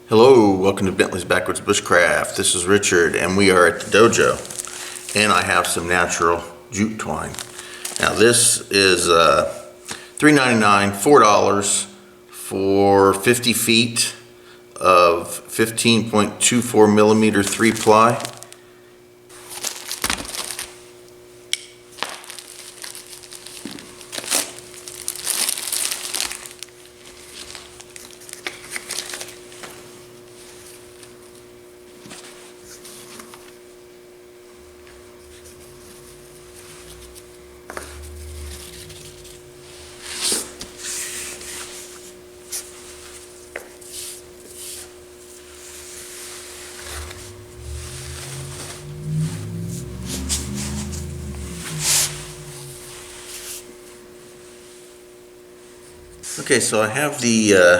Hello, welcome to Bentley's Backwards Bushcraft. This is Richard and we are at the dojo and I have some natural jute twine. Now this is $3.99, $4 for 50 feet of 15.24 millimeter 3-ply. Okay, so I have the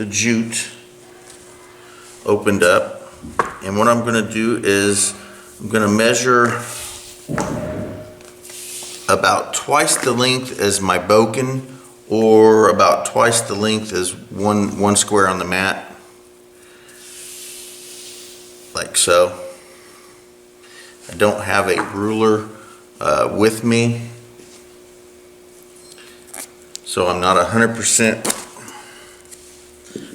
jute opened up, and what I'm going to do is I'm going to measure about twice the length as my boken, or about twice the length as one square on the mat, like so. I don't have a ruler with me, so I'm not 100%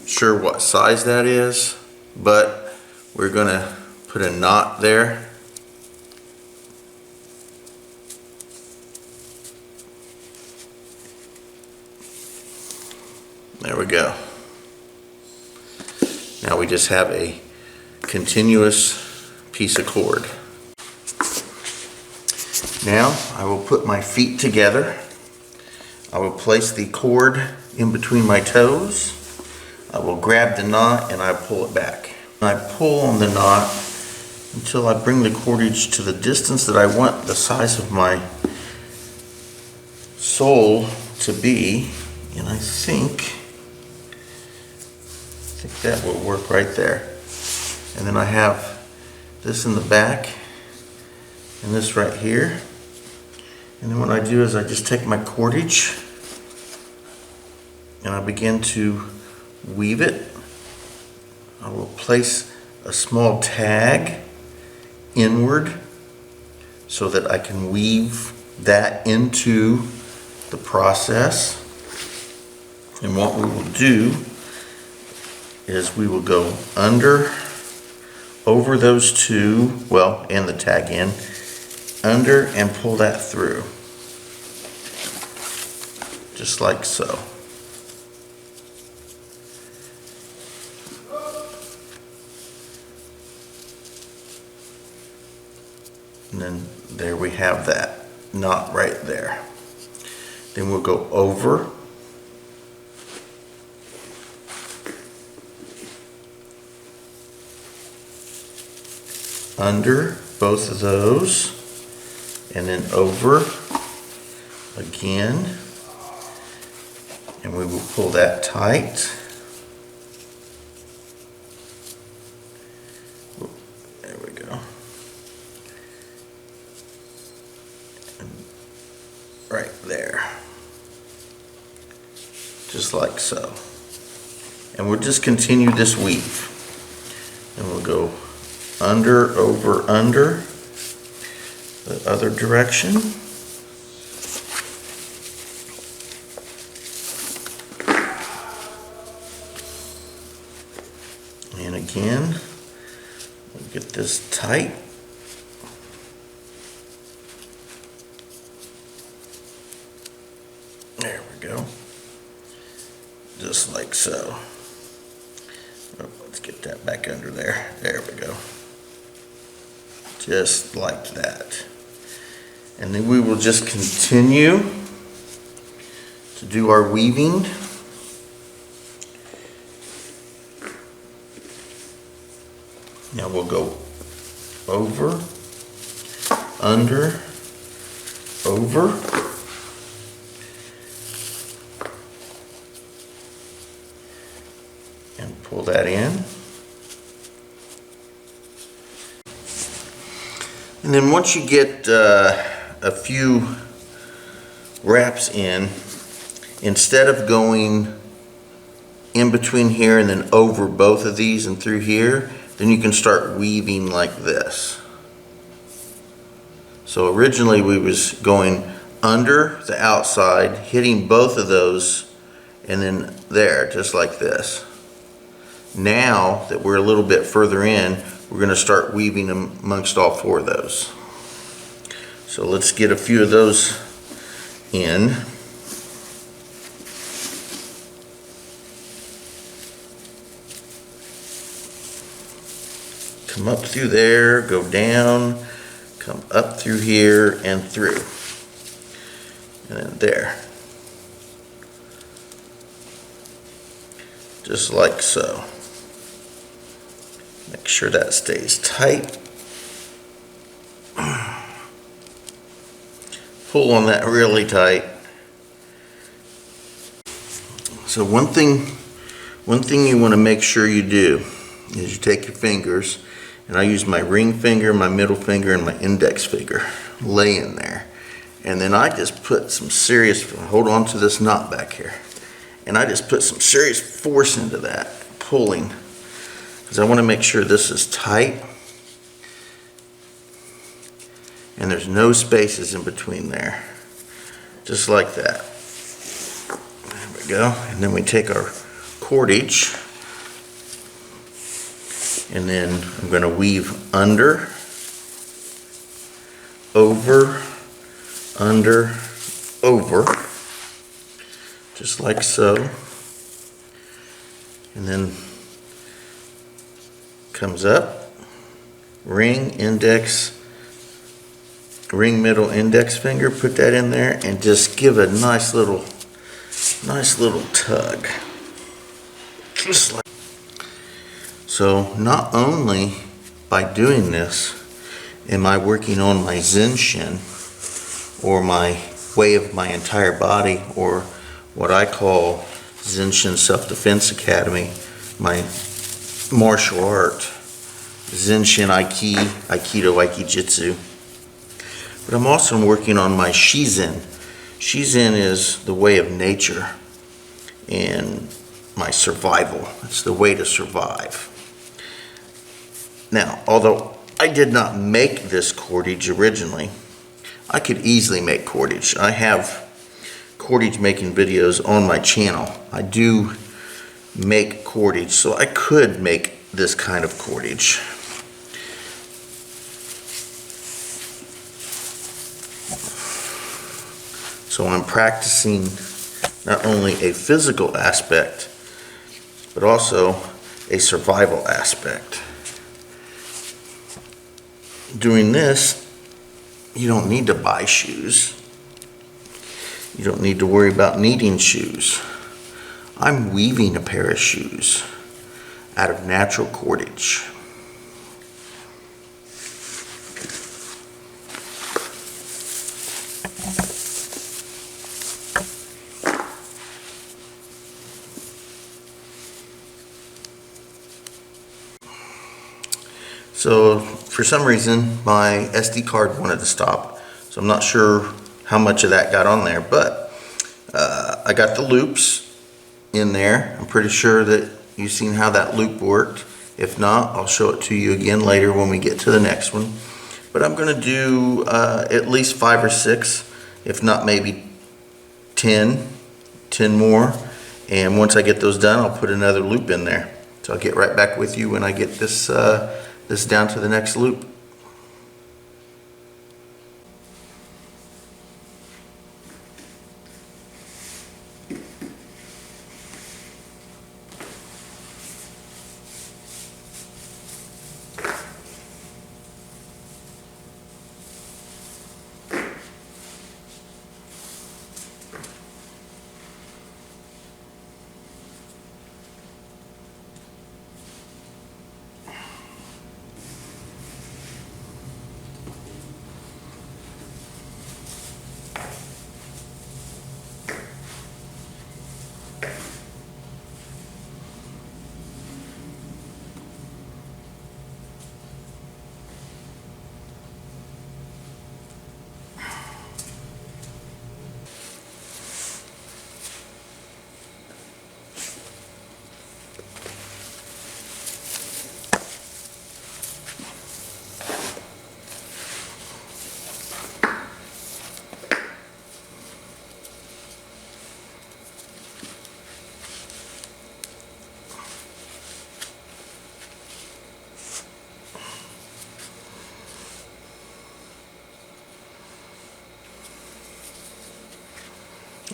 sure what size that is, but we're gonna put a knot there. There we go. Now we just have a continuous piece of cord. Now I will put my feet together. I will place the cord in between my toes. I will grab the knot and I pull it back. I pull on the knot until I bring the cordage to the distance that I want the size of my sole to be, and I think that will work right there. And then I have this in the back and this right here. And then what I do is I just take my cordage and I begin to weave it. I will place a small tag inward so that I can weave that into the process. And what we will do is we will go under, over those two, well, and the tag in, under, and pull that through, just like so. And then there we have that knot right there. Then we'll go over, under both of those, and then over again, and we will pull that tight. There we go. And right there, just like so. And we'll just continue this weave, and we'll go under, over, under, the other direction. And again, we'll get this tight. There we go. Just like so. Oh, let's get that back under there. There we go. Just like that. And then we will just continue to do our weaving. Now we'll go over, under, over, and pull that in. And then once you get a few wraps in, instead of going in between here and then over both of these and through here, then you can start weaving like this. So originally we was going under the outside, hitting both of those, and then there, just like this. Now that we're a little bit further in, we're going to start weaving them amongst all four of those. So let's get a few of those in. Come up through there, go down, come up through here and through. And then there. Just like so. Make sure that stays tight. Pull on that really tight. So one thing you want to make sure you do is you take your fingers, and I use my ring finger, my middle finger, and my index finger, lay in there. And then I just put some serious, hold on to this knot back here. And I just put some serious force into that, pulling. Because I want to make sure this is tight. And there's no spaces in between there. Just like that. There we go. And then we take our cordage. And then I'm going to weave under, over, under, over, just like so. And then comes up, ring, index, ring, middle, index finger, put that in there and just give a nice little tug. Just like so. Not only by doing this am I working on my Zenshin, or my way of my entire body, or what I call Zenshin Self-Defense Academy, my martial art, Zenshin Aikido, Aikijitsu. But I'm also working on my Shizen. Shizen is the way of nature and my survival. It's the way to survive. Now, although I did not make this cordage originally, I could easily make cordage. I have cordage making videos on my channel. I do make cordage, so I could make this kind of cordage. So I'm practicing not only a physical aspect, but also a survival aspect. Doing this, you don't need to buy shoes. You don't need to worry about needing shoes. I'm weaving a pair of shoes out of natural cordage. So for some reason my SD card wanted to stop, so I'm not sure how much of that got on there, but I got the loops in there. I'm pretty sure that you've seen how that loop worked. If not, I'll show it to you again later when we get to the next one. But I'm going to do at least 5 or 6, if not maybe 10 more. And once I get those done, I'll put another loop in there. So I'll get right back with you when I get this down to the next loop.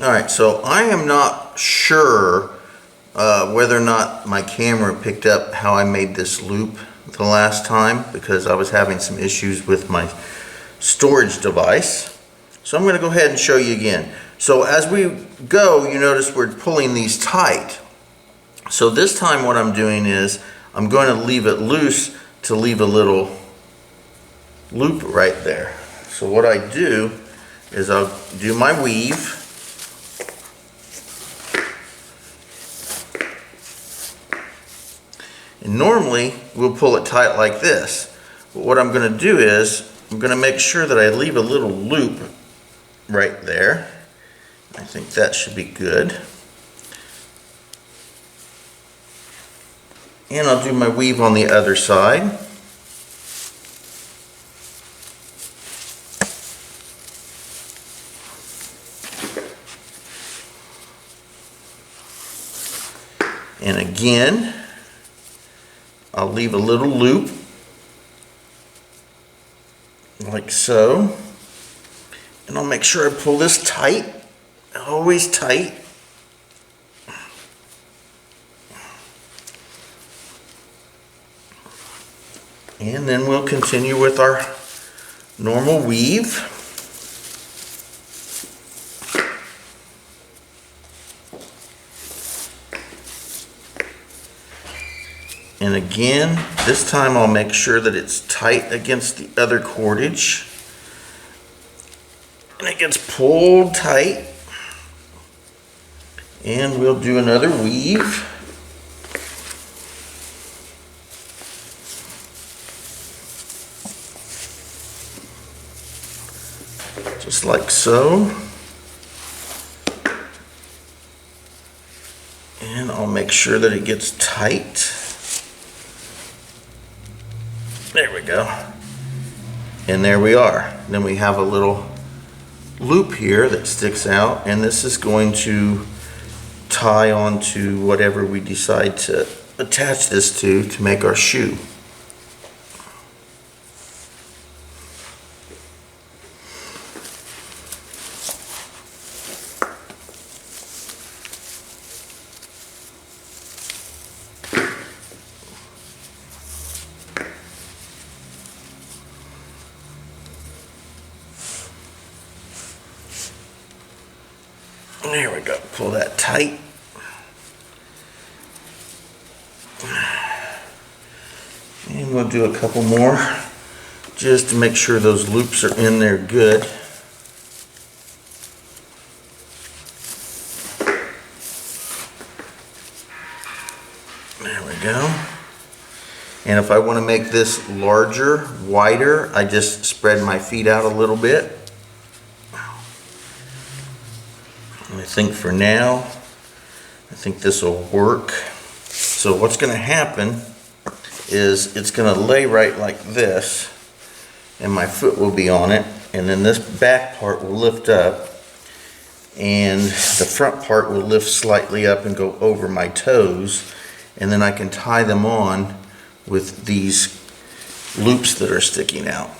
All right, so I am not sure whether or not my camera picked up how I made this loop the last time, because I was having some issues with my storage device. So I'm going to go ahead and show you again. So as we go, you notice we're pulling these tight. So this time what I'm doing is I'm going to leave it loose to leave a little loop right there. So what I do is I'll do my weave. And normally we'll pull it tight like this. But what I'm going to do is I'm going to make sure that I leave a little loop right there. I think that should be good. And I'll do my weave on the other side. And again, I'll leave a little loop, like so. And I'll make sure I pull this tight, always tight. And then we'll continue with our normal weave. And again, this time I'll make sure that it's tight against the other cordage. And it gets pulled tight. And we'll do another weave. Just like so. And I'll make sure that it gets tight. There we go. And there we are. Then we have a little loop here that sticks out, and this is going to tie onto whatever we decide to attach this to make our shoe. There we go, pull that tight. And we'll do a couple more just to make sure those loops are in there good. There we go. And if I want to make this larger, wider, I just spread my feet out a little bit. I think for now, I think this will work. So what's going to happen is it's going to lay right like this, and my foot will be on it, and then this back part will lift up, and the front part will lift slightly up and go over my toes, and then I can tie them on with these loops that are sticking out.